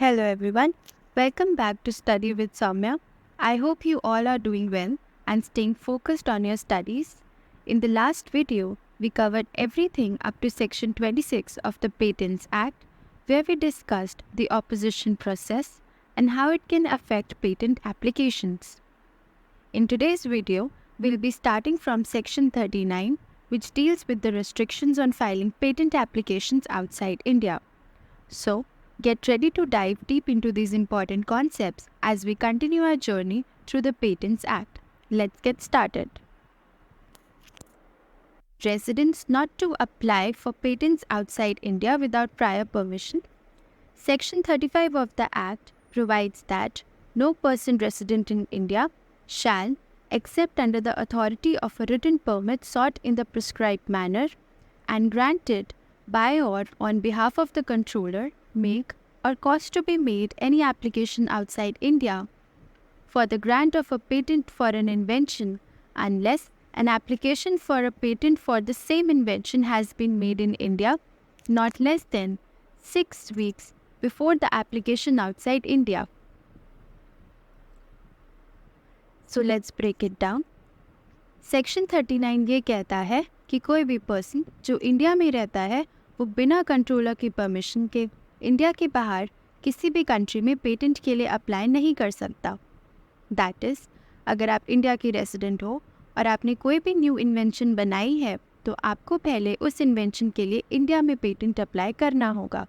Hello everyone, welcome back to Study with Soumya. I hope you all are doing well and staying focused on your studies. In the last video, we covered everything up to Section 26 of the Patents Act, where we discussed the opposition process and how it can affect patent applications. In today's video, we'll be starting from Section 39, which deals with the restrictions on filing patent applications outside India. So, get ready to dive deep into these important concepts as we continue our journey through the Patents Act. Let's get started. Residents not to apply for patents outside India without prior permission. Section 35 of the Act provides that no person resident in India shall, except under the authority of a written permit sought in the prescribed manner and granted by or on behalf of the controller, make or cause to be made any application outside India for the grant of a patent for an invention unless an application for a patent for the same invention has been made in India not less than 6 weeks before the application outside India. So let's break it down. Section 39 ये कहता है कि कोई भी person जो India में रहता है वो बिना कंट्रोलर की परमिशन के इंडिया के बाहर किसी भी कंट्री में पेटेंट के लिए अप्लाई नहीं कर सकता। दैट इज़, अगर आप इंडिया की रेजिडेंट हो और आपने कोई भी न्यू इन्वेंशन बनाई है तो आपको पहले उस इन्वेंशन के लिए इंडिया में पेटेंट अप्लाई करना होगा।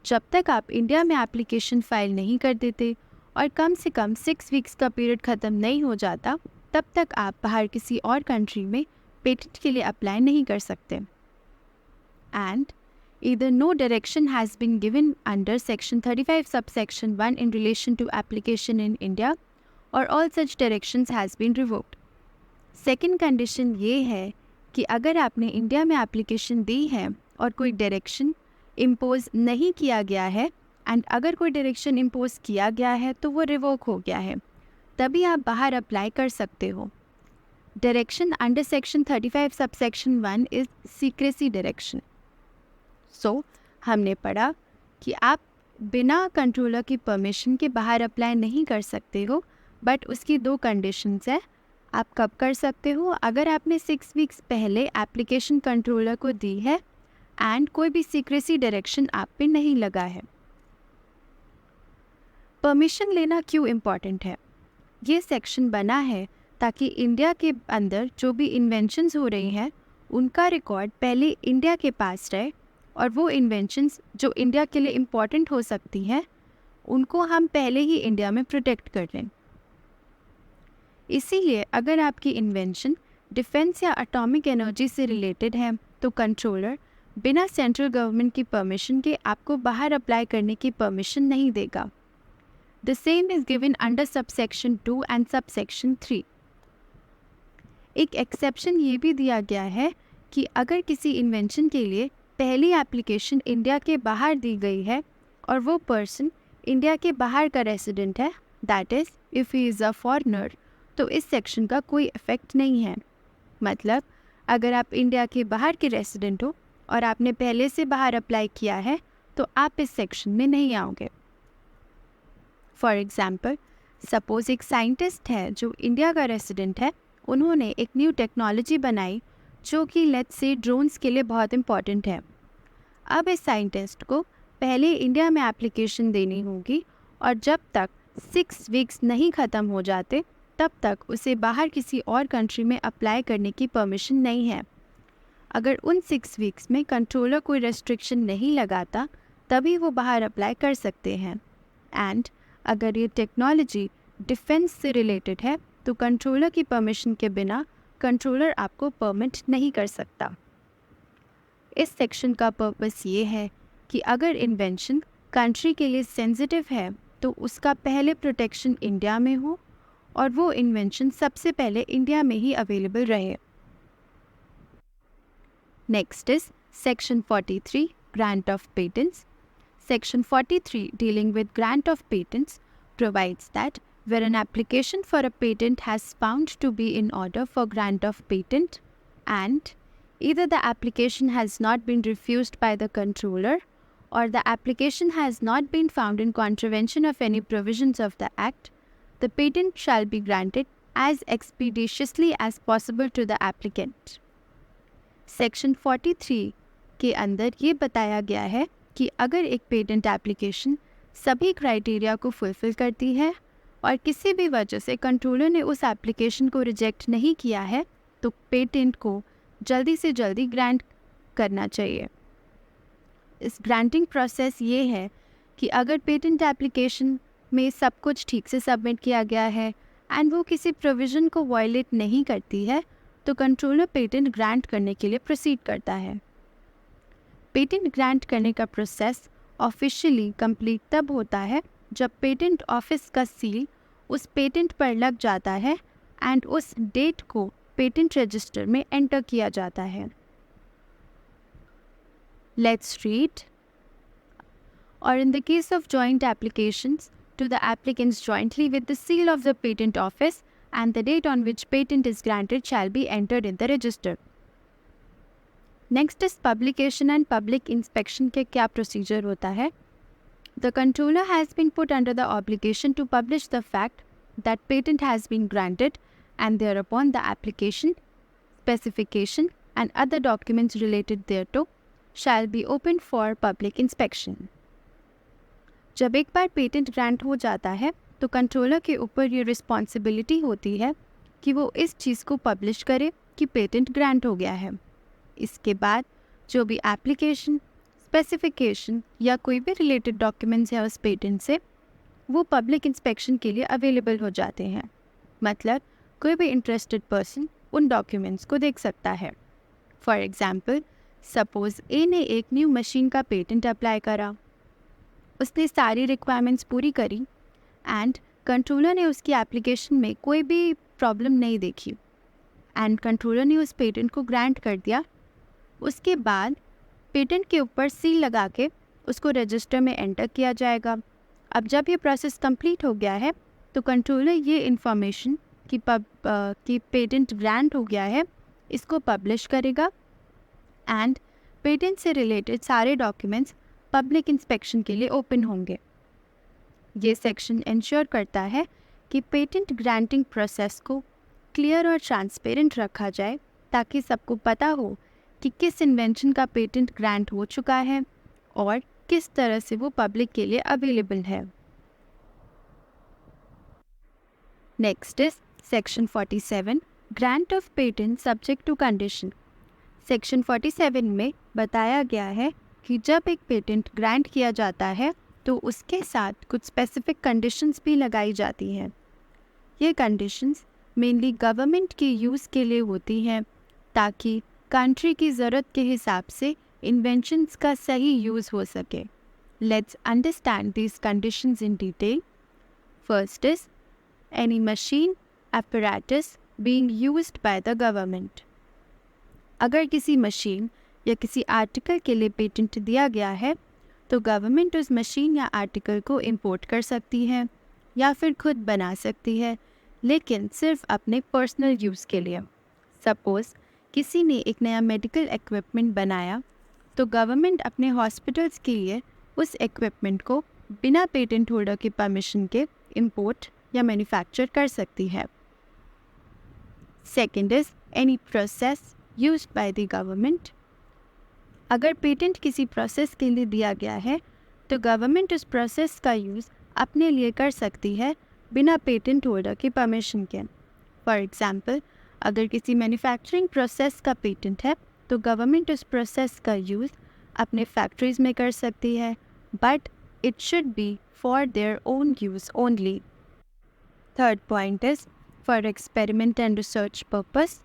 जब तक आप इंडिया में एप्लीकेशन फाइल नहीं कर देते और कम से कम 6 वीक्स का पीरियड ख़त्म नहीं हो जाता, तब तक आप बाहर किसी और कंट्री में पेटेंट के लिए अप्लाई नहीं कर सकते। And either no direction has been given under Section 35 subsection 1 in relation to application in India or all such directions has been revoked. Second condition ये है कि अगर आपने इंडिया में एप्लीकेशन दी है और कोई डायरेक्शन इम्पोज नहीं किया गया है एंड अगर कोई डायरेक्शन इम्पोज किया गया है तो वो रिवोक हो गया है, तभी आप बाहर अप्लाई कर सकते हो। Direction under section 35 subsection 1 is secrecy direction. So हमने पढ़ा कि आप बिना कंट्रोलर की परमिशन के बाहर अप्लाई नहीं कर सकते हो, बट उसकी 2 कंडीशंस है। आप कब कर सकते हो? अगर आपने 6 वीक्स पहले एप्लीकेशन कंट्रोलर को दी है एंड कोई भी सीक्रेसी डायरेक्शन आप पे नहीं लगा है। परमिशन लेना क्यों इम्पॉर्टेंट है? ये सेक्शन बना है ताकि इंडिया के अंदर जो भी इन्वेंशंस हो रही हैं उनका रिकॉर्ड पहले इंडिया के पास रहे और वो इन्वेंशंस जो इंडिया के लिए इम्पॉर्टेंट हो सकती हैं उनको हम पहले ही इंडिया में प्रोटेक्ट कर लें। इसीलिए अगर आपकी इन्वेंशन डिफेंस या एटॉमिक एनर्जी से रिलेटेड है तो कंट्रोलर बिना सेंट्रल गवर्नमेंट की परमिशन के आपको बाहर अप्लाई करने की परमिशन नहीं देगा। The same is given under subsection 2 and subsection 3। एक एक्सेप्शन ये भी दिया गया है कि अगर किसी इन्वेंशन के लिए पहली एप्लीकेशन इंडिया के बाहर दी गई है और वो पर्सन इंडिया के बाहर का रेसिडेंट है, that is if he is a foreigner, तो इस सेक्शन का कोई इफ़ेक्ट नहीं है। मतलब अगर आप इंडिया के बाहर के रेसिडेंट हो और आपने पहले से बाहर अप्लाई किया है तो आप इस सेक्शन में नहीं आओगे। फॉर एग्ज़ाम्पल, सपोज़ एक साइंटिस्ट है जो इंडिया का रेसिडेंट है, उन्होंने एक न्यू टेक्नोलॉजी बनाई जो कि लेट्स से ड्रोन्स के लिए बहुत इम्पॉर्टेंट है। अब इस साइंटिस्ट को पहले इंडिया में एप्लीकेशन देनी होगी और जब तक 6 वीक्स नहीं ख़त्म हो जाते तब तक उसे बाहर किसी और कंट्री में अप्लाई करने की परमिशन नहीं है। अगर उन 6 वीक्स में कंट्रोलर कोई रेस्ट्रिक्शन नहीं लगाता तभी वो बाहर अप्लाई कर सकते हैं। एंड अगर ये टेक्नोलॉजी डिफेंस से रिलेटेड है तो कंट्रोलर की परमिशन के बिना कंट्रोलर आपको परमिट नहीं कर सकता। इस सेक्शन का पर्पस ये है कि अगर इन्वेंशन कंट्री के लिए सेंसिटिव है तो उसका पहले प्रोटेक्शन इंडिया में हो और वो इन्वेंशन सबसे पहले इंडिया में ही अवेलेबल रहे। Next is section 43 grant of patents. Section 43 dealing with grant of patents provides that where an application for a patent has found to be in order for grant of patent and either the application has not been refused by the controller or the application has not been found in contravention of any provisions of the Act, the patent shall be granted as expeditiously as possible to the applicant. Section 43 के अंदर ये बताया गया है कि अगर एक patent application सभी क्राइटेरिया को फुलफिल करती है और किसी भी वजह से कंट्रोलर ने उस एप्लीकेशन को रिजेक्ट नहीं किया है, तो पेटेंट को जल्दी से जल्दी ग्रांट करना चाहिए। इस ग्रांटिंग प्रोसेस ये है कि अगर पेटेंट एप्लीकेशन में सब कुछ ठीक से सबमिट किया गया है एंड वो किसी प्रोविज़न को वायलेट नहीं करती है, तो कंट्रोलर पेटेंट ग्रांट करने के लिए प्रोसीड करता है। पेटेंट ग्रांट करने का प्रोसेस ऑफिशियली कंप्लीट तब होता है जब पेटेंट ऑफिस का सील उस पेटेंट पर लग जाता है एंड उस डेट को पेटेंट रजिस्टर में एंटर किया जाता है। Let's read. और in the case of joint applications to the applicants jointly with the seal of the patent office and the date on which patent is granted shall be entered in the register. Next is publication and public inspection के क्या procedure होता है? The controller has been put under the obligation to publish the fact that patent has been granted and thereupon the application, specification and other documents related thereto shall be opened for public inspection. जब एक बार patent grant हो जाता है तो controller के ऊपर ये responsibility होती है कि वो इस चीज़ को पब्लिश करे कि पेटेंट ग्रांट हो गया है। इसके बाद जो भी एप्लीकेशन, स्पेसिफिकेशन या कोई भी रिलेटेड डॉक्यूमेंट्स है उस पेटेंट से, वो पब्लिक इंस्पेक्शन के लिए अवेलेबल हो जाते हैं। मतलब कोई भी इंटरेस्टेड पर्सन उन डॉक्यूमेंट्स को देख सकता है। फॉर एग्ज़ाम्पल, सपोज़ ए ने एक न्यू मशीन का पेटेंट अप्लाई करा, उसने सारी रिक्वायरमेंट्स पूरी करी एंड कंट्रोलर ने उसकी एप्लीकेशन में कोई भी प्रॉब्लम नहीं देखी एंड कंट्रोलर ने उस पेटेंट को ग्रांट कर दिया। उसके बाद पेटेंट के ऊपर सील लगा के उसको रजिस्टर में एंटर किया जाएगा। अब जब ये प्रोसेस कंप्लीट हो गया है तो कंट्रोलर ये इन्फॉर्मेशन कि पेटेंट ग्रांट हो गया है इसको पब्लिश करेगा एंड पेटेंट से रिलेटेड सारे डॉक्यूमेंट्स पब्लिक इंस्पेक्शन के लिए ओपन होंगे। ये सेक्शन इंश्योर करता है कि पेटेंट ग्रांटिंग प्रोसेस को क्लियर और ट्रांसपेरेंट रखा जाए ताकि सबको पता हो कि किस इन्वेंशन का पेटेंट ग्रांट हो चुका है और किस तरह से वो पब्लिक के लिए अवेलेबल है। Next is section 47, grant of patent subject to condition. Section 47 में बताया गया है कि जब एक पेटेंट ग्रांट किया जाता है तो उसके साथ कुछ स्पेसिफिक कंडीशंस भी लगाई जाती हैं। ये कंडीशंस मेनली गवर्नमेंट के यूज़ के लिए होती हैं ताकि कंट्री की ज़रूरत के हिसाब से इन्वेंशंस का सही यूज़ हो सके। Let's understand these conditions in detail. First is any machine apparatus being used by the government। अगर किसी मशीन या किसी आर्टिकल के लिए पेटेंट दिया गया है तो गवर्नमेंट उस मशीन या आर्टिकल को इंपोर्ट कर सकती है या फिर खुद बना सकती है, लेकिन सिर्फ अपने पर्सनल यूज़ के लिए। सपोज़ किसी ने एक नया मेडिकल इक्विपमेंट बनाया तो गवर्नमेंट अपने हॉस्पिटल्स के लिए उस इक्विपमेंट को बिना पेटेंट होल्डर की परमिशन के इंपोर्ट या मैन्युफैक्चर कर सकती है। Second is any process used by the government. अगर पेटेंट किसी प्रोसेस के लिए दिया गया है तो गवर्नमेंट उस प्रोसेस का यूज़ अपने लिए कर सकती है बिना पेटेंट होल्डर की परमिशन के। फॉर एग्ज़ाम्पल, अगर किसी मैन्युफैक्चरिंग प्रोसेस का पेटेंट है तो गवर्नमेंट उस प्रोसेस का यूज़ अपने फैक्ट्रीज़ में कर सकती है, but it should be for their own use only. Third point is for experiment and research purpose.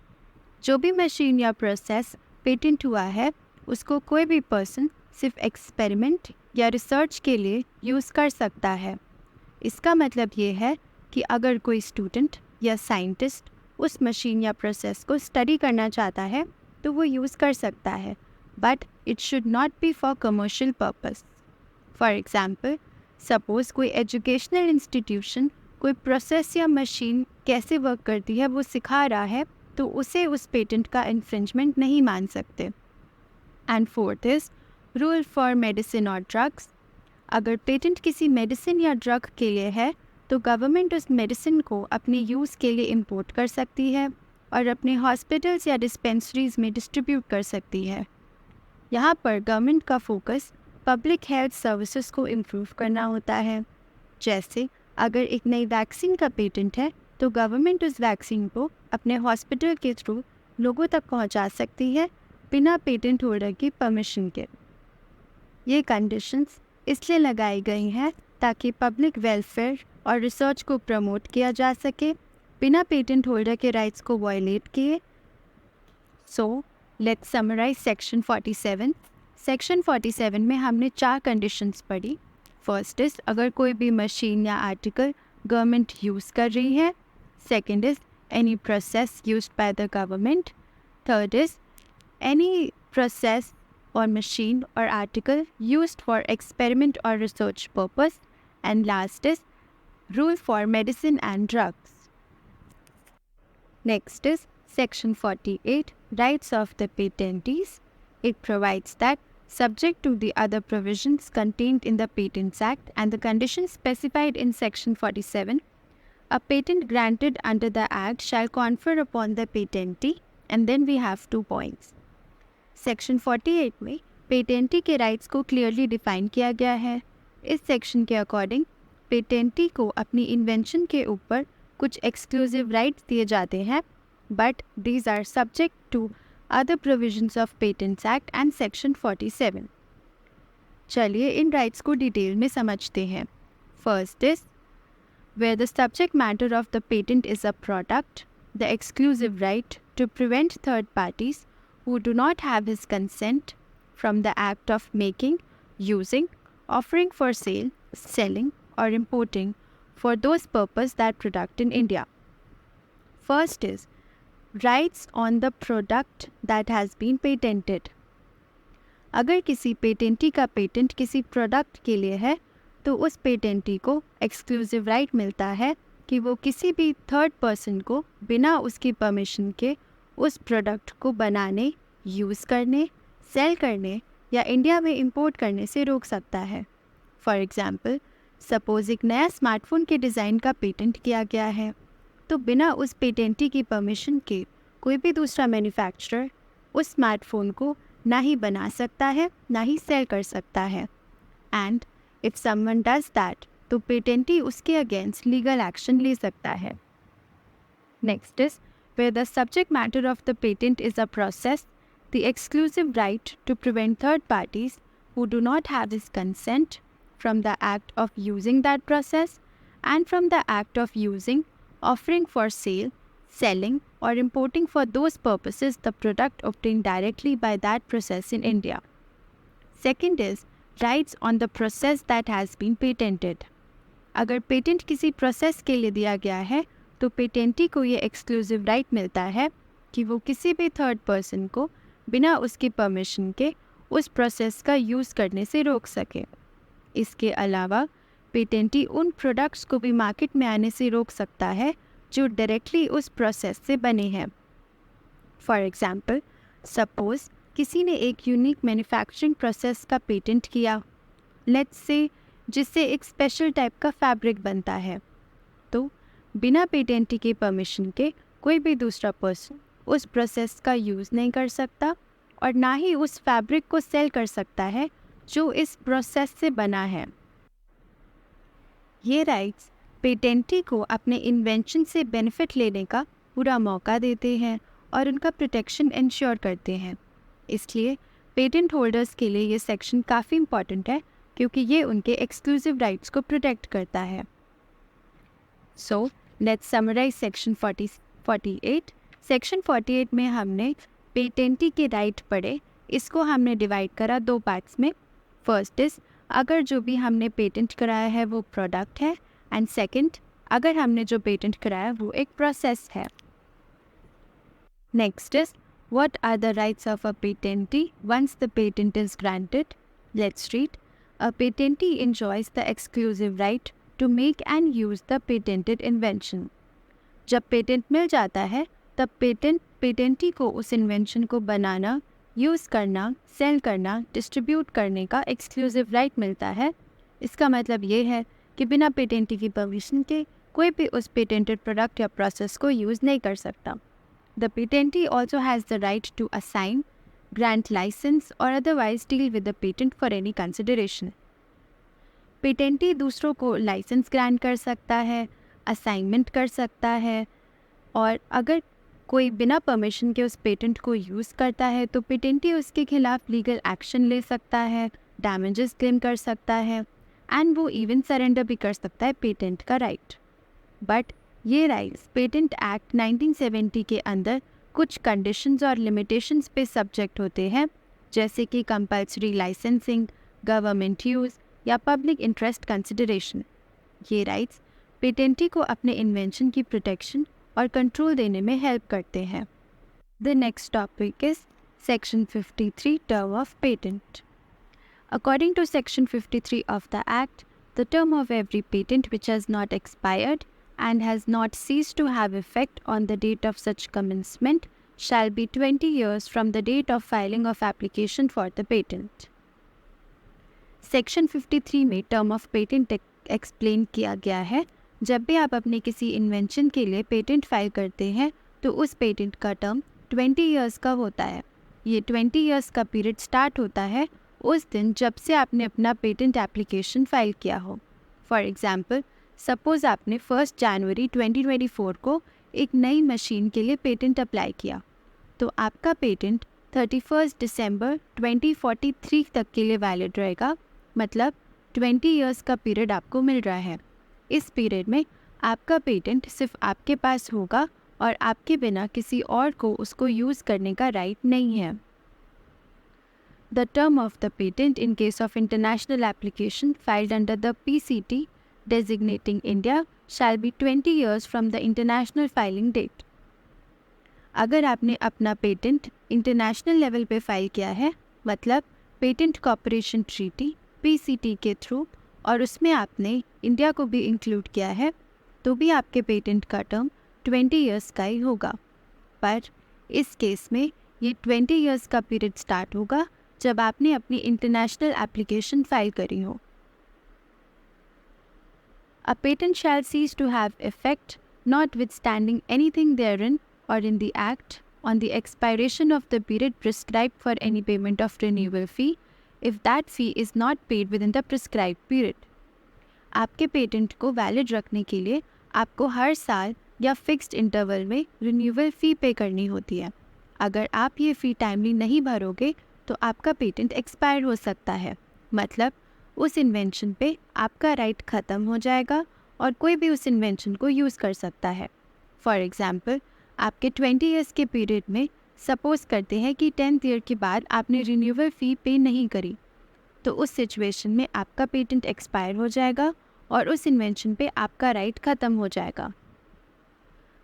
जो भी मशीन या प्रोसेस पेटेंट हुआ है उसको कोई भी पर्सन सिर्फ एक्सपेरिमेंट या रिसर्च के लिए यूज़ कर सकता है। इसका मतलब ये है कि अगर कोई स्टूडेंट या साइंटिस्ट उस मशीन या प्रोसेस को स्टडी करना चाहता है तो वो यूज़ कर सकता है, but it should not be for commercial purpose. For example, suppose कोई एजुकेशनल इंस्टीट्यूशन कोई प्रोसेस या मशीन कैसे वर्क करती है वो सिखा रहा है तो उसे उस पेटेंट का इन्फ्रिंजमेंट नहीं मान सकते। And fourth is rule for medicine और ड्रग्स। अगर पेटेंट किसी मेडिसिन या ड्रग के लिए है तो गवर्नमेंट उस मेडिसिन को अपने यूज़ के लिए इंपोर्ट कर सकती है और अपने हॉस्पिटल्स या डिस्पेंसरीज में डिस्ट्रीब्यूट कर सकती है। यहाँ पर गवर्नमेंट का फोकस पब्लिक हेल्थ सर्विसेज को इम्प्रूव करना होता है। जैसे अगर एक नई वैक्सीन का पेटेंट है तो गवर्नमेंट उस वैक्सीन को अपने हॉस्पिटल के थ्रू लोगों तक पहुँचा सकती है बिना पेटेंट होल्डर की परमिशन के। ये कंडीशंस इसलिए लगाई गई हैं ताकि पब्लिक वेलफेयर और रिसर्च को प्रमोट किया जा सके बिना पेटेंट होल्डर के राइट्स को वायलेट किए। So let's summarize section 47। Section 47 में हमने 4 कंडीशंस पढ़ी। फर्स्ट इज़ अगर कोई भी मशीन या आर्टिकल गवर्नमेंट यूज़ कर रही है। Second is any process used by the government. Third is any process or machine or article used for experiment or research purpose. And last is rule for medicine and drugs. Next is section 48, rights of the patentees. It provides that subject to the other provisions contained in the Patents Act and the conditions specified in section 47, a patent granted under the act shall confer upon the patentee. And then we have 2 points. Section 48 में पेटेंटी के rights को clearly define किया गया है। इस section के according पेटेंटी को अपनी इन्वेंशन के ऊपर कुछ एक्सक्लूसिव राइट्स दिए जाते हैं, but these are subject to other provisions of patents act and section 47। चलिए इन राइट्स को डिटेल में समझते हैं। First is where the subject matter of the patent is a product, the exclusive right to prevent third parties who do not have his consent from the act of making, using, offering for sale, selling or importing for those purpose that product in India. First is rights on the product that has been patented. अगर किसी पेटेंटी का patent किसी product के लिए है तो उस पेटेंटी को एक्सक्लूसिव राइट मिलता है कि वो किसी भी थर्ड पर्सन को बिना उसकी परमिशन के उस प्रोडक्ट को बनाने, यूज़ करने, सेल करने या इंडिया में इंपोर्ट करने से रोक सकता है। फॉर एग्ज़ाम्पल, सपोज़ एक नया स्मार्टफोन के डिज़ाइन का पेटेंट किया गया है तो बिना उस पेटेंटी की परमिशन के कोई भी दूसरा मैन्युफैक्चरर उस स्मार्टफोन को ना ही बना सकता है ना ही सेल कर सकता है। And if someone does that तो पेटेंटी उसके अगेंस्ट लीगल एक्शन ले सकता है। Next is where the subject matter of the patent is a process, the exclusive right to prevent third parties who do not have his consent from the act of using that process and from the act of using, offering for sale, selling or importing for those purposes the product obtained directly by that process in India. Second is rights on the process that has been patented. अगर patent किसी process के लिए दिया गया है तो पेटेंटी को ये एक्सक्लूसिव राइट मिलता है कि वो किसी भी थर्ड पर्सन को बिना उसकी परमिशन के उस प्रोसेस का यूज़ करने से रोक सके। इसके अलावा पेटेंटी उन प्रोडक्ट्स को भी मार्केट में आने से रोक सकता है जो डायरेक्टली उस प्रोसेस से बने हैं। फॉर एग्ज़ाम्पल, सपोज़ किसी ने एक यूनिक मैन्युफैक्चरिंग प्रोसेस का पेटेंट किया, लेट्स से जिससे एक स्पेशल टाइप का फैब्रिक बनता है, तो बिना पेटेंटी के परमिशन के कोई भी दूसरा पर्सन उस प्रोसेस का यूज़ नहीं कर सकता और ना ही उस फैब्रिक को सेल कर सकता है जो इस प्रोसेस से बना है। ये राइट्स पेटेंटी को अपने इन्वेंशन से बेनिफिट लेने का पूरा मौका देते हैं और उनका प्रोटेक्शन इंश्योर करते हैं। इसलिए पेटेंट होल्डर्स के लिए ये सेक्शन काफ़ी इम्पॉर्टेंट है क्योंकि ये उनके एक्सक्लूसिव राइट्स को प्रोटेक्ट करता है। So let's summarize section 48। Section 48 में हमने पेटेंटी के राइट पढ़े। इसको हमने डिवाइड करा 2 पार्ट्स में। फर्स्ट इज़ अगर जो भी हमने पेटेंट कराया है वो प्रोडक्ट है, एंड सेकंड अगर हमने जो पेटेंट कराया वो एक प्रोसेस है। Next is what are the rights of a patentee once the patent is granted. Let's read. A patentee enjoys the exclusive right to make and use the patented invention. जब patent मिल जाता है तब patentee को उस invention को बनाना, use करना, सेल करना, डिस्ट्रीब्यूट करने का एक्सक्लूसिव राइट मिलता है। इसका मतलब ये है कि बिना पेटेंटी की परमिशन के कोई भी उस पेटेंटेड प्रोडक्ट या प्रोसेस को यूज़ नहीं कर सकता। The patentee also has the right to assign, grant licence और otherwise deal with the patent for any consideration. Patentee दूसरों को लाइसेंस ग्रांट कर सकता है, असाइनमेंट कर सकता है, और अगर कोई बिना परमिशन के उस पेटेंट को यूज़ करता है तो पेटेंटी उसके खिलाफ लीगल एक्शन ले सकता है, डैमेजेस क्लेम कर सकता है एंड वो इवन सरेंडर भी कर सकता है पेटेंट का राइट। बट ये राइट्स पेटेंट एक्ट 1970 के अंदर कुछ कंडीशंस और लिमिटेशंस पे सब्जेक्ट होते हैं, जैसे कि कंपल्सरी लाइसेंसिंग, गवर्नमेंट यूज़ या पब्लिक इंटरेस्ट कंसिडरेशन। ये राइट्स पेटेंटी को अपने इन्वेंशन की प्रोटेक्शन और कंट्रोल देने में हेल्प करते हैं। The next topic is section 53 term of patent. According to section 53 of the act, the term of every patent which has not expired and has not ceased to have effect on the date of such commencement shall be 20 years from the date of filing of application for the patent. Section 53 में term of patent explain किया गया है। जब भी आप अपने किसी invention के लिए पेटेंट फाइल करते हैं तो उस पेटेंट का टर्म 20 ईयर्स का होता है। ये 20 ईयर्स का पीरियड स्टार्ट होता है उस दिन जब से आपने अपना पेटेंट एप्लीकेशन फाइल किया हो। फॉर एग्ज़ाम्पल, सपोज़ आपने 1 जनवरी 2024 को एक नई मशीन के लिए पेटेंट अप्लाई किया, तो आपका पेटेंट 31 दिसंबर 2043 तक के लिए वैलिड रहेगा। मतलब 20 ईयर्स का पीरियड आपको मिल रहा है। इस पीरियड में आपका पेटेंट सिर्फ आपके पास होगा और आपके बिना किसी और को उसको यूज़ करने का राइट नहीं है। The term of the patent in case of international application filed under the PCT designating India shall be 20 years from the international filing date. अगर आपने अपना पेटेंट इंटरनेशनल लेवल पे फाइल किया है, मतलब पेटेंट कॉपरेशन ट्रीटी PCT के through, और उसमें आपने इंडिया को भी इंक्लूड किया है, तो भी आपके पेटेंट का टर्म 20 ईयर्स का ही होगा। पर इस केस में ये 20 ईयर्स का पीरियड स्टार्ट होगा जब आपने अपनी इंटरनेशनल एप्लीकेशन फाइल करी हो। A patent shall cease to have effect, notwithstanding anything therein or in the Act, on the expiration of the period prescribed for any payment of renewal fee, if that fee is not paid within the prescribed period. आपके patent को valid रखने के लिए आपको हर साल या fixed interval में renewal फ़ी पे करनी होती है। अगर आप ये फ़ी टाइमली नहीं भरोगे तो आपका पेटेंट एक्सपायर हो सकता है। मतलब उस इन्वेंशन पे आपका राइट ख़त्म हो जाएगा और कोई भी उस इन्वेंशन को यूज़ कर सकता है। फॉर एग्ज़ाम्पल, आपके 20 ईयर्स के पीरियड में सपोज़ करते हैं कि 10th ईयर के बाद आपने रिन्यूअल फ़ी पे नहीं करी, तो उस सिचुएशन में आपका पेटेंट एक्सपायर हो जाएगा और उस इन्वेंशन पे आपका राइट ख़त्म हो जाएगा।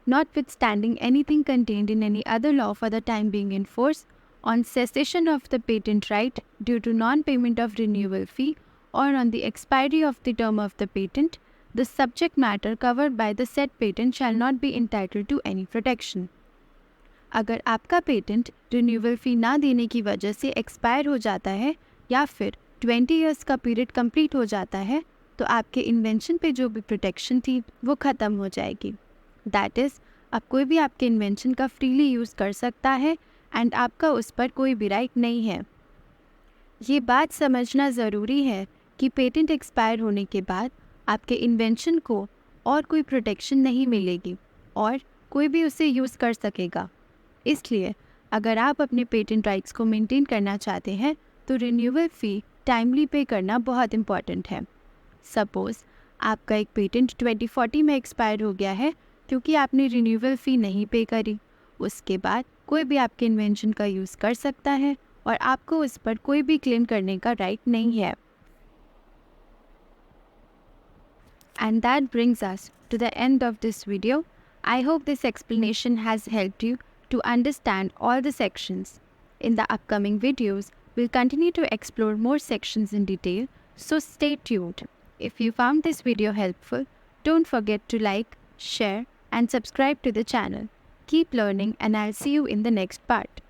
Notwithstanding anything contained in any other law for the time being in force, on cessation of the patent right due to non-payment of renewal fee or on the expiry of the term of the patent, the subject matter covered by the said patent shall not be entitled to any protection. अगर आपका patent renewal फ़ी ना देने की वजह से expire हो जाता है या फिर 20 ईयर्स का पीरियड कंप्लीट हो जाता है, तो आपके इन्वेंशन पे जो भी प्रोटेक्शन थी वो ख़त्म हो जाएगी। दैट इज़, अब कोई भी आपके इन्वेंशन का फ्रीली यूज़ कर सकता है एंड आपका उस पर कोई भी राइट नहीं है। ये बात समझना ज़रूरी है कि पेटेंट एक्सपायर होने के बाद आपके इन्वेंशन को और कोई प्रोटेक्शन नहीं मिलेगी और कोई भी उसे यूज़ कर सकेगा। इसलिए अगर आप अपने पेटेंट राइट्स को मेंटेन करना चाहते हैं तो रिन्यूअल फ़ी टाइमली पे करना बहुत इम्पॉर्टेंट है। सपोज़ आपका एक पेटेंट 2040 में एक्सपायर हो गया है क्योंकि आपने रिन्यूअल फ़ी नहीं पे करी। उसके बाद कोई भी आपके इन्वेंशन का यूज़ कर सकता है और आपको उस पर कोई भी क्लेम करने का राइट नहीं है। And that brings us to the end of this video. I hope this explanation has helped you to understand all the sections. In the upcoming videos, we'll continue to explore more sections in detail, so stay tuned. If you found this video helpful, don't forget to like, share, and subscribe to the channel. Keep learning, and I'll see you in the next part.